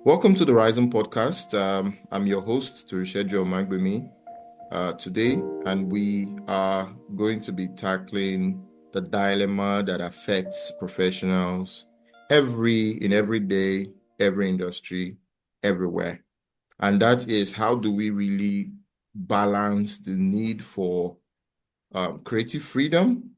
Welcome to the Rhizome podcast. I'm your host, Turishejo Magbemi, today, and we are going to be tackling the dilemma that affects professionals in every day, every industry, everywhere. And that is, how do we really balance the need for creative freedom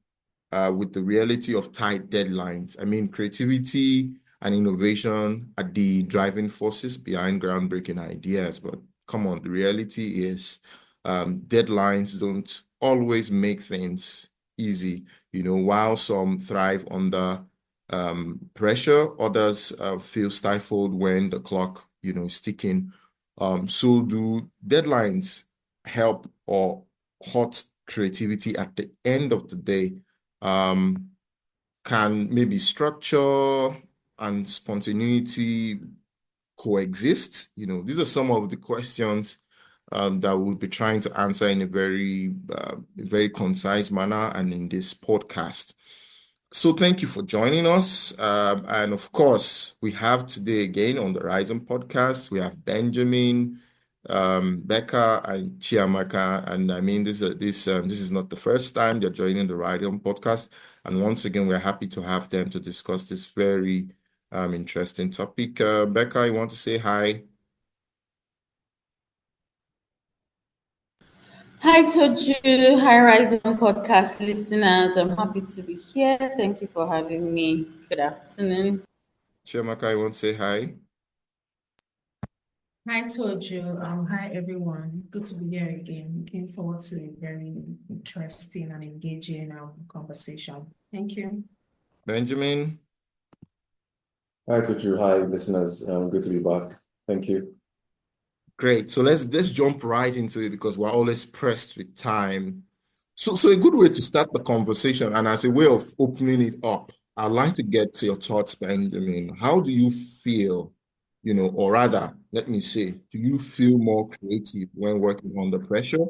with the reality of tight deadlines? I mean, creativity and innovation are the driving forces behind groundbreaking ideas. But come on, the reality is deadlines don't always make things easy. While some thrive under pressure, others feel stifled when the clock, is ticking. So do deadlines help or hurt creativity at the end of the day? Um, can maybe structure and spontaneity coexist? These are some of the questions that we'll be trying to answer in a very concise manner and in this podcast. So thank you for joining us. And of course, we have today again on the Rhizome podcast, we have Benjamin, Becca, and Chiamaka. And I mean, this is not the first time they're joining the Rhizome podcast. And once again, we're happy to have them to discuss this very interesting topic. Becca, you want to say hi? Hi, Toju. Hi, Rhizome podcast listeners. I'm happy to be here. Thank you for having me. Good afternoon. Chiamaka, you want to say hi? Hi, Tojo. Hi, everyone. Good to be here again. Looking forward to a very interesting and engaging conversation. Thank you. Benjamin? Hi, Tutu. Hi, listeners. Good to be back. Thank you. Great. So let's jump right into it because we're always pressed with time. So a good way to start the conversation and as a way of opening it up, I'd like to get to your thoughts, Benjamin. How do you feel, or rather, let me say, do you feel more creative when working under pressure,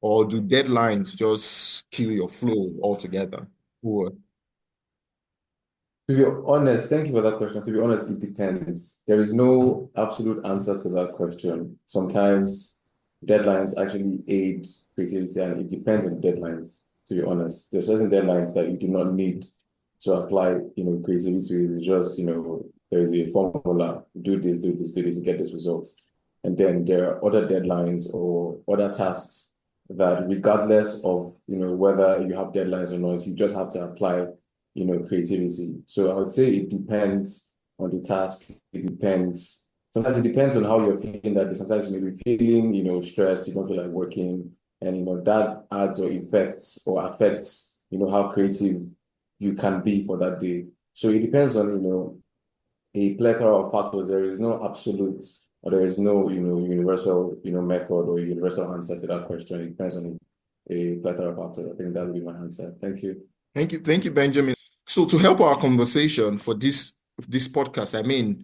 or do deadlines just kill your flow altogether? Or To be honest, thank you for that question. To be honest, it depends. There is no absolute answer to that question. Sometimes deadlines actually aid creativity, and it depends on the deadlines, to be honest. There's certain deadlines that you do not need to apply, creativity. It's just, there is a formula, do this, do this, do this, you get this result. And then there are other deadlines or other tasks that regardless of, whether you have deadlines or not, you just have to apply creativity. So I would say it depends on the task. It depends. Sometimes it depends on how you're feeling that day. Sometimes you may be feeling, stressed, you don't feel like working, and that adds or affects, how creative you can be for that day. So it depends on, a plethora of factors. There is no absolute or there is no, universal, method or universal answer to that question. It depends on a plethora of factors. I think that would be my answer. Thank you. Thank you, Benjamin. So to help our conversation for this podcast, I mean,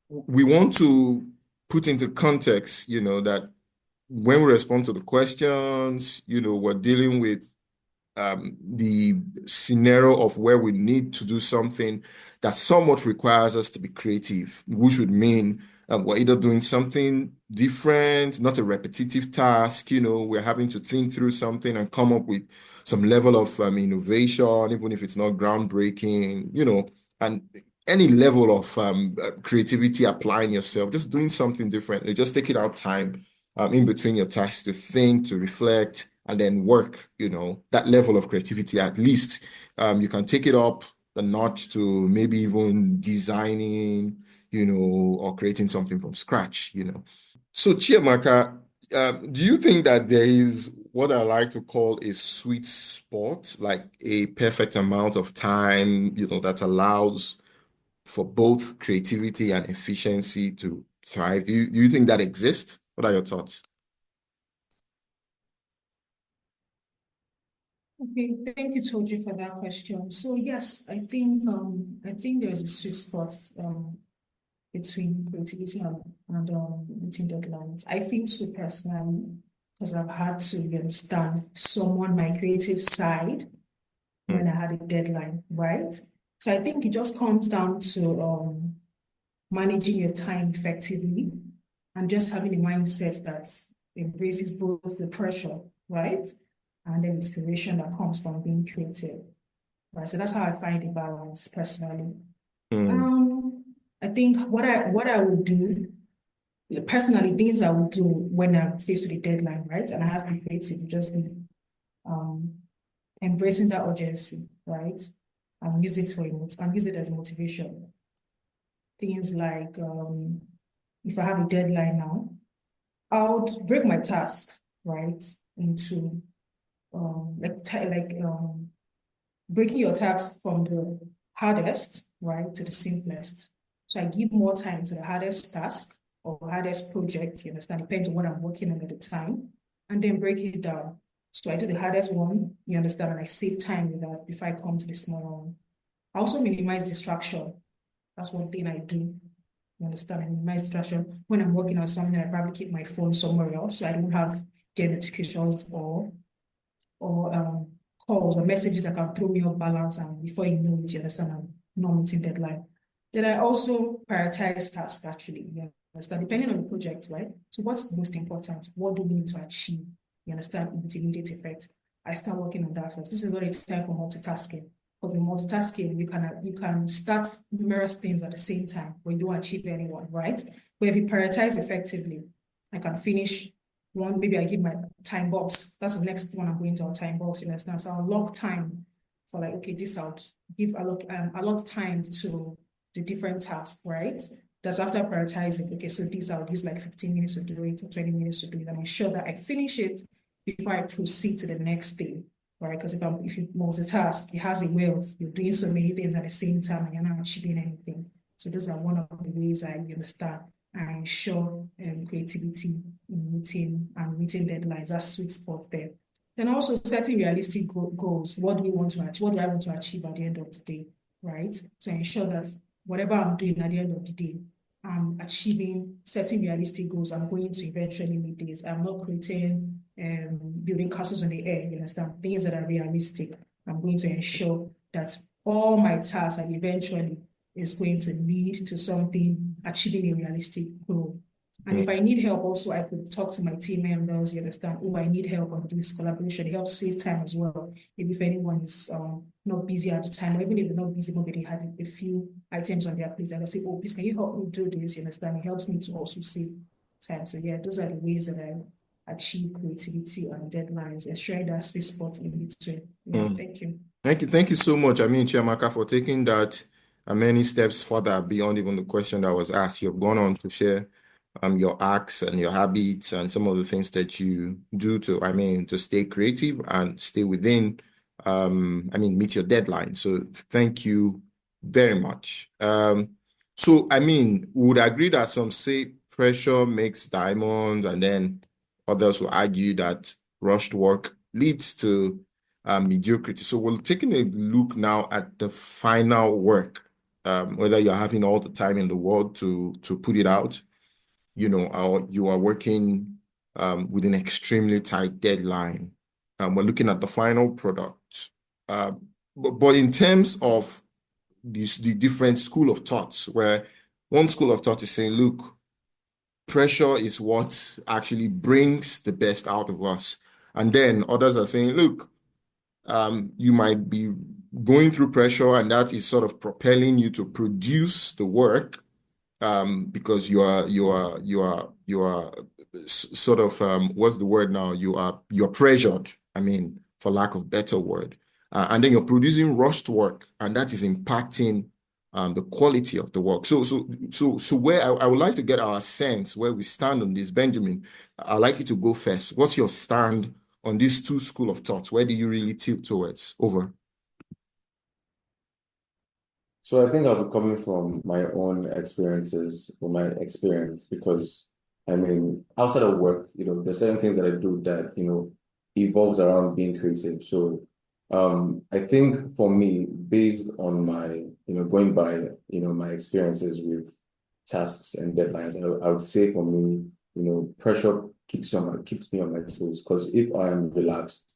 we want to put into context, that when we respond to the questions, we're dealing with the scenario of where we need to do something that somewhat requires us to be creative, which would mean we're either doing something different, not a repetitive task, we're having to think through something and come up with some level of innovation, even if it's not groundbreaking, and any level of creativity applying yourself, just doing something differently, just taking out time in between your tasks to think, to reflect, and then work, that level of creativity, at least you can take it up a notch to maybe even designing, or creating something from scratch, So Chiamaka, do you think that there is what I like to call a sweet spot, like a perfect amount of time, that allows for both creativity and efficiency to thrive? Do you think that exists? What are your thoughts? Okay, thank you, Toji, for that question. So yes, I think there's a sweet spot between creativity and meeting deadlines. I think so personally, because I've had to understand someone my creative side when I had a deadline, right? So I think it just comes down to managing your time effectively and just having a mindset that embraces both the pressure, right? And the inspiration that comes from being creative. Right. So that's how I find the balance personally. Mm, I think what I would do personally, things I would do when I'm faced with a deadline, right? And I have to be creative, would just be um embracing that urgency, right? And use it as motivation. Things like if I have a deadline now, I would break my task, right, into breaking your task from the hardest, right, to the simplest. So I give more time to the hardest task or hardest project, you understand, depends on what I'm working on at the time, and then break it down. So I do the hardest one, you understand, and I save time with that before I come to the smaller one. I also minimize distraction. That's one thing I do. You understand? I minimize distraction. When I'm working on something, I probably keep my phone somewhere else so I don't have get notifications or calls or messages that can throw me off balance, and before you know it, you understand, I'm not meeting deadline. Then I also prioritize tasks actually. You understand? Depending on the project, right? So what's the most important? What do we need to achieve? You understand? With immediate effect. I start working on that first. This is not a time for multitasking. Because in multitasking, you can start numerous things at the same time when you don't achieve anyone, right? But if you prioritize effectively, I can finish one, maybe I give my time box. That's the next one I'm going to, our time box, you understand? So I'll lock time for like, okay, this I'll give allot time to the different tasks, right? That's after prioritizing. Okay, so this I'll use like 15 minutes to do it or 20 minutes to do it, and ensure that I finish it before I proceed to the next thing, right? Because if you multitask, it has a way of you're doing so many things at the same time and you're not achieving anything. So those are one of the ways I understand and ensure creativity in meeting deadlines. That's sweet spot there. Then also setting realistic goals. What do we want to achieve? What do I want to achieve at the end of the day? Right? So ensure that whatever I'm doing at the end of the day, I'm achieving setting realistic goals. I'm going to eventually meet these. I'm not creating building castles in the air, you understand? Things that are realistic. I'm going to ensure that all my tasks and eventually is going to lead to something achieving a realistic goal. And if I need help, also I could talk to my team members, you understand, oh, I need help on this collaboration. It helps save time as well. Maybe if anyone is not busy at the time, or even if they're not busy, maybe they have a few items on their plate, and I say, oh, please, can you help me do this? You understand? It helps me to also save time. So yeah, those are the ways that I achieve creativity and deadlines, ensuring that sweet spot in between. Yeah, mm. thank you. Thank you so much. I mean, Chiamaka, for taking that many steps further beyond even the question that was asked. You've gone on to share your acts and your habits and some of the things that you do to stay creative and stay within, meet your deadline. So thank you very much. We would agree that some say pressure makes diamonds, and then others will argue that rushed work leads to mediocrity. So we're taking a look now at the final work, whether you're having all the time in the world to put it out, or you are working with an extremely tight deadline. We're looking at the final product. But in terms of the different school of thoughts, where one school of thought is saying, look, pressure is what actually brings the best out of us. And then others are saying, look, you might be going through pressure, and that is sort of propelling you to produce the work, because you are sort of what's the word now? You're pressured. I mean, for lack of better word, and then you're producing rushed work, and that is impacting the quality of the work. So where I would like to get our sense where we stand on this, Benjamin. I'd like you to go first. What's your stand on these two school of thoughts? Where do you really tilt towards? Over. So I think I'll be coming from my own experiences or my experience because I mean, outside of work, there's certain things that I do that, evolves around being creative. So I think for me, based on my, going by, my experiences with tasks and deadlines, I would say for me, pressure keeps me on my toes because if I am relaxed,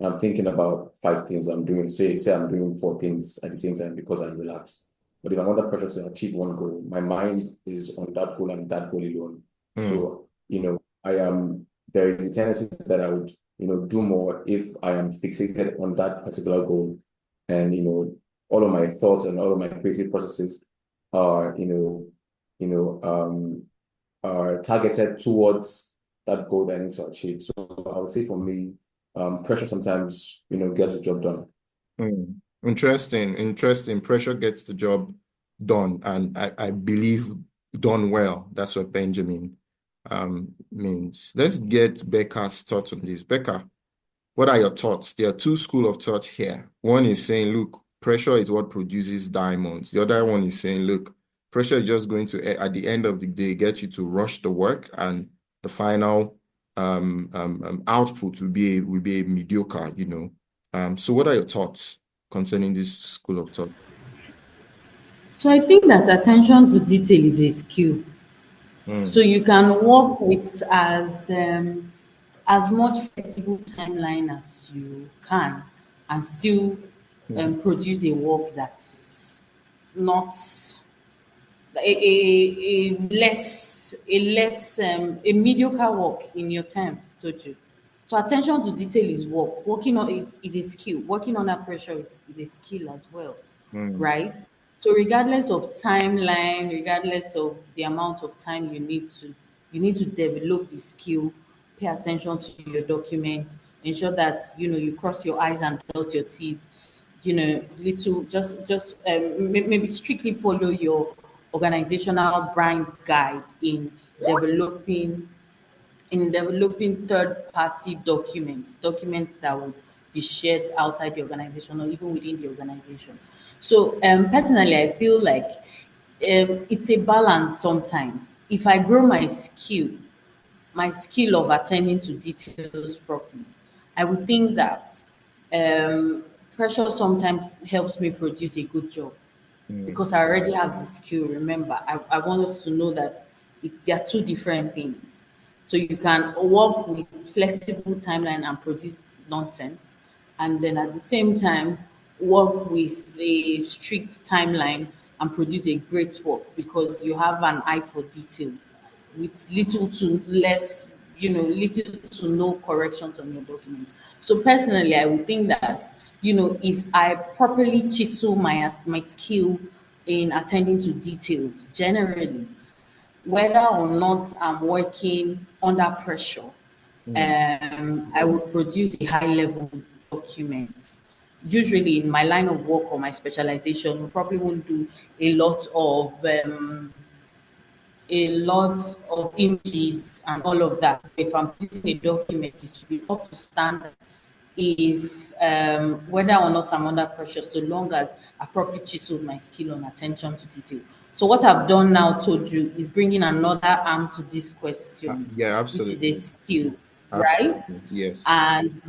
I'm thinking about 5 things I'm doing. Say I'm doing 4 things at the same time because I'm relaxed. But if I'm under pressure to achieve one goal, my mind is on that goal and that goal alone. Mm, So, there is a tendency that I would, do more if I am fixated on that particular goal. And, all of my thoughts and all of my creative processes are, you know, um, are targeted towards that goal that I need to achieve. So I would say for me, pressure sometimes, gets the job done. mm. Interesting. Pressure gets the job done, and I believe done well. That's what Benjamin means. Let's get Becca's thoughts on this. Becca, what are your thoughts? There are two schools of thought here. One is saying, look, pressure is what produces diamonds. The other one is saying, look, pressure is just going to, at the end of the day, get you to rush the work, and the final output will be mediocre, So what are your thoughts concerning this school of thought? So I think that attention to detail is a skill. So Mm, you can work with as much flexible timeline as you can and still mm, produce a work that is not a mediocre work in your terms, Toju. So attention to detail is work. Working on it is a skill. Working under pressure is a skill as well, mm, right? So regardless of timeline, regardless of the amount of time you need to develop the skill, pay attention to your documents, ensure that you cross your I's and dot your T's, little just maybe strictly follow your organizational brand guide developing developing third party documents that would be shared outside the organization or even within the organization. So personally I feel like it's a balance. Sometimes if I grow my skill of attending to details properly, I would think that um, pressure sometimes helps me produce a good job mm, because I already have the skill. Remember, I want us to know that they are two different things. So you can work with flexible timeline and produce nonsense, and then at the same time work with a strict timeline and produce a great work because you have an eye for detail with little to less, little to no corrections on your documents. So personally, I would think that, if I properly chisel my skill in attending to details, generally, whether or not I'm working under pressure, mm, I would produce a high level document. Usually in my line of work or my specialization, we probably won't do a lot of images and all of that. If I'm putting a document, it should be up to standard. If whether or not I'm under pressure, so long as I've properly chiseled my skill on attention to detail. So what I've done now, told you, is bringing another arm to this question, yeah, which is a absolutely. skill, right? Absolutely. Yes. And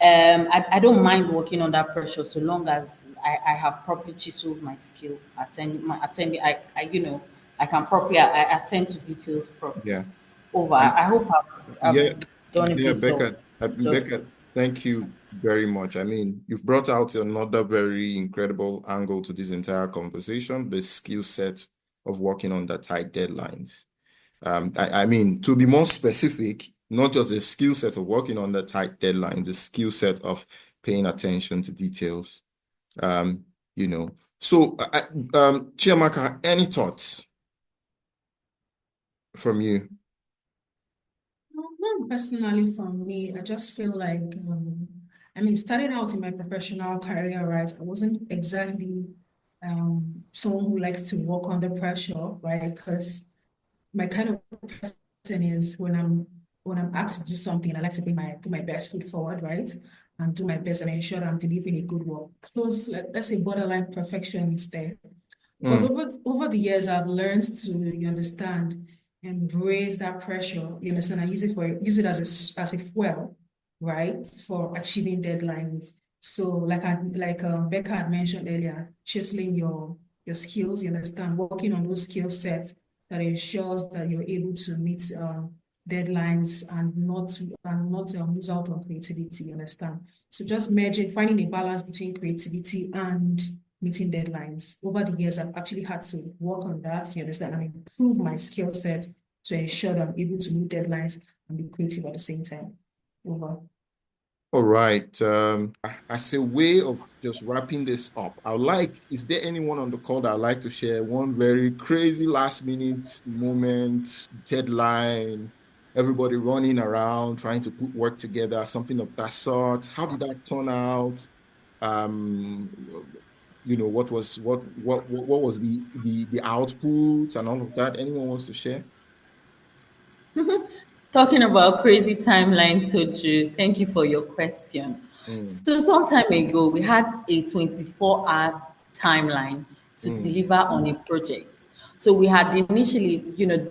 I don't mind working under pressure so long as I have properly chiseled my skill, attending. I can properly I attend to details properly. Yeah. Over. And I hope I've yeah, done a yeah, bit of Becca, just. Becca, thank you very much. I mean, you've brought out another very incredible angle to this entire conversation, the skill set of working under tight deadlines. I mean, to be more specific, not just the skill set of working under tight deadlines, the skill set of paying attention to details. Um, you know. So, Chiamaka, any thoughts from you? Not personally for me. I just feel like, starting out in my professional career, right, I wasn't exactly someone who likes to work under pressure, right? Because my kind of person is when I'm asked to do something, I like to put my best foot forward, right? And do my best and ensure that I'm delivering a good work. Let's say borderline perfectionist there. But Mm, over the years, I've learned to, you understand, embrace that pressure. You understand, I use it as a fuel, right, for achieving deadlines. So, Becca had mentioned earlier, chiseling your skills. You understand, working on those skill sets that ensures that you're able to meet deadlines and not lose out on creativity, you understand? So just finding a balance between creativity and meeting deadlines. Over the years, I've actually had to work on that, you understand, and improve my skill set to ensure that I'm able to meet deadlines and be creative at the same time. Over. All right. As a way of just wrapping this up, is there anyone on the call that I'd like to share one very crazy last minute moment, deadline, everybody running around trying to put work together, something of that sort? How did that turn out? Um, what was the output and all of that? Anyone wants to share? Talking about crazy timeline, Toju, thank you for your question. Mm, So some time ago, we had a 24-hour timeline to mm, deliver on a project. So we had initially,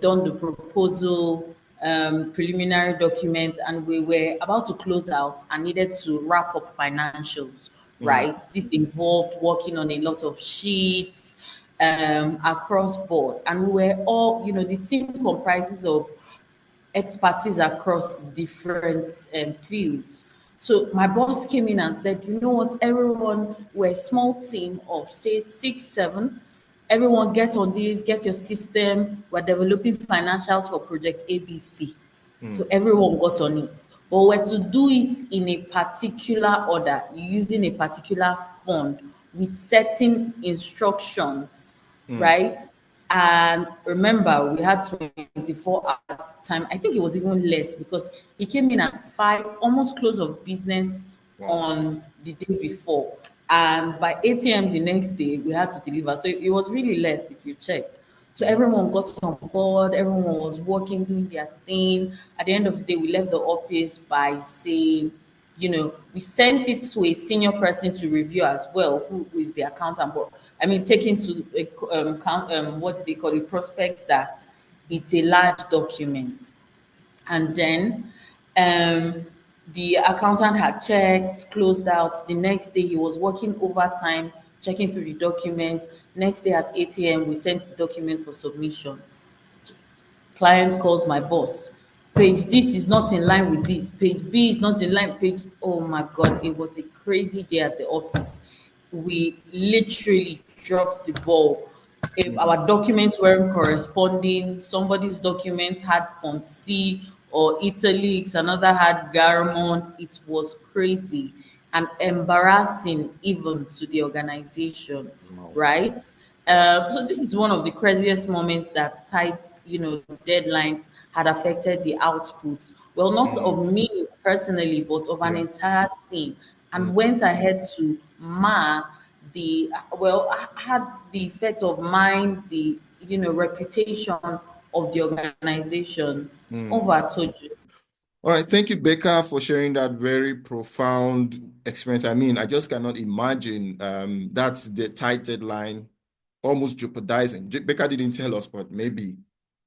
done the proposal, preliminary documents, and we were about to close out and needed to wrap up financials, mm, right? This involved working on a lot of sheets across board. And we were all, the team comprises of expertise across different fields. So my boss came in and said, you know what, everyone, we're a small team of say 6, 7. Everyone get on this, get your system. We're developing financials for project ABC. So mm, everyone got on it. But we're to do it in a particular order, using a particular fund with certain instructions, mm, right? And remember, we had 24-hour time. I think it was even less because he came in at 5, almost close of business wow. on the day before. And by 8 a.m. the next day, we had to deliver. So it was really less if you check. So Mm, everyone got on board, everyone was working, doing their thing. At the end of the day, we left the office by say, we sent it to a senior person to review as well, who is the accountant. But I mean, taking to a what do they call it, prospect that it's a large document. And then the accountant had checked, closed out. The next day, he was working overtime, checking through the documents. Next day at 8 a.m., we sent the document for submission. Client calls my boss. Page this is not in line with this. Page B is not in line. Oh my God, it was a crazy day at the office. We literally dropped the ball. If mm, our documents weren't corresponding, somebody's documents had font C or italics, another had Garamond. It was crazy and embarrassing even to the organization, wow. right? Wow. So this is one of the craziest moments that tight, deadlines had affected the output. Well, not Mm, of me personally, but of an yeah. entire team, and Mm, went ahead to mar had the effect of marring the, reputation of the organization. mm. Over to you. All right, thank you, Becca, for sharing that very profound experience. I mean, I just cannot imagine that's the tight deadline almost jeopardizing. Becca didn't tell us, but maybe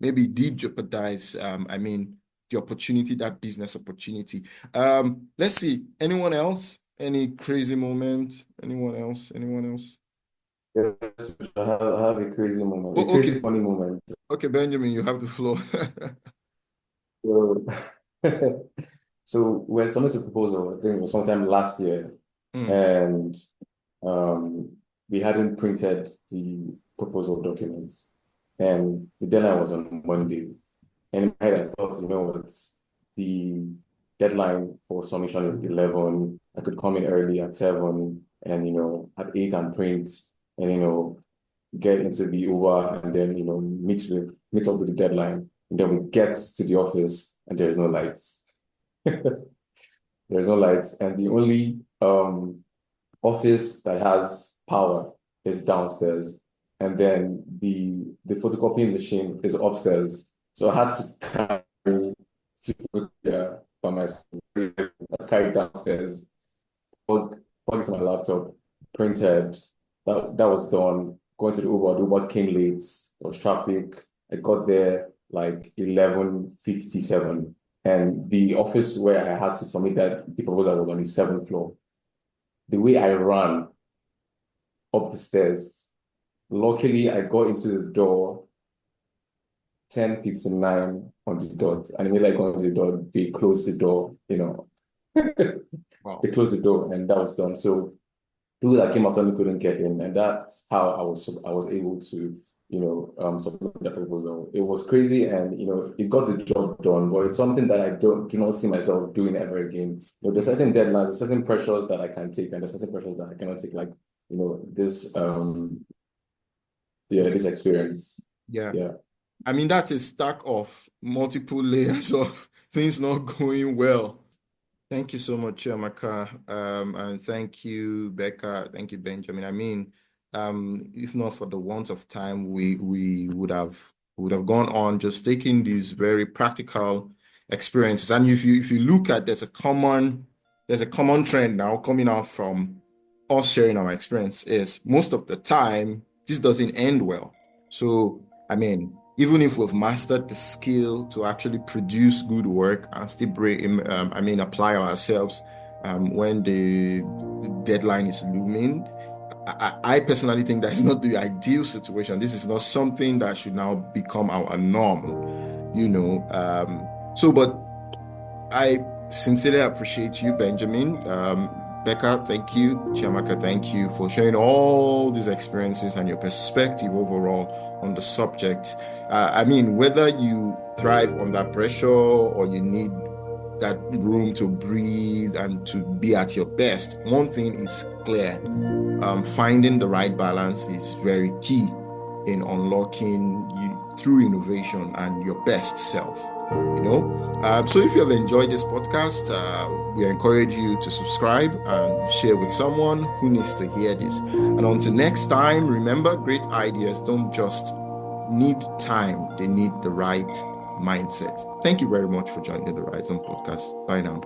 it did jeopardize I mean the opportunity, that business opportunity. Let's see. Anyone else? Any crazy moment? Anyone else? Anyone else? Yes, I have a crazy moment, a Oh, crazy okay. funny moment. Okay, Benjamin, you have the floor. So, so when submitted a proposal, I think it was sometime last year, Mm, and um, we hadn't printed the proposal documents, and the deadline was on Monday. And in my head, I thought, what, the deadline for submission is 11. I could come in early at 7, and at 8 and print, and get into the Uber, and then meet up with the deadline. And then we get to the office, and there's no lights. There's no lights, and the only office that has power is downstairs, and then the photocopying machine is upstairs. So I had to carry by myself. I was carried downstairs, plug into my laptop, printed. That was done. Going to the Uber came late. There was traffic. I got there like 11:57, and the office where I had to submit the proposal was on the seventh floor. The way I ran up the stairs, luckily I got into the door 10:59, on the dot. And immediately on the dot, they closed the door, Wow. they closed the door, and that was done. So people that came after me couldn't get in, and that's how I was able to submit the proposal. It was crazy, and it got the job done, but it's something that I do not see myself doing ever again. There's certain deadlines, there's certain pressures that I can take, and there's certain pressures that I cannot take, like this this experience. Yeah. I mean, that's a stack of multiple layers of things not going well. Thank you so much, Chiamaka. And thank you, Becca. Thank you, Benjamin. I mean, if not for the want of time, we would have gone on just taking these very practical experiences. And if you look at, there's a common trend now coming out from us sharing our experience is most of the time this doesn't end well. So I mean, even if we've mastered the skill to actually produce good work and still apply ourselves when the deadline is looming, I personally think that is not the ideal situation. This is not something that should now become our norm, but I sincerely appreciate you, Benjamin. Becca, thank you. Chiamaka, thank you for sharing all these experiences and your perspective overall on the subject. I mean, whether you thrive under pressure or you need that room to breathe and to be at your best, one thing is clear. Finding the right balance is very key in unlocking you through innovation and your best self. So if you have enjoyed this podcast, we encourage you to subscribe and share with someone who needs to hear this. And until next time, remember, great ideas don't just need time, they need the right mindset. Thank you very much for joining the Rhizome podcast. Bye now.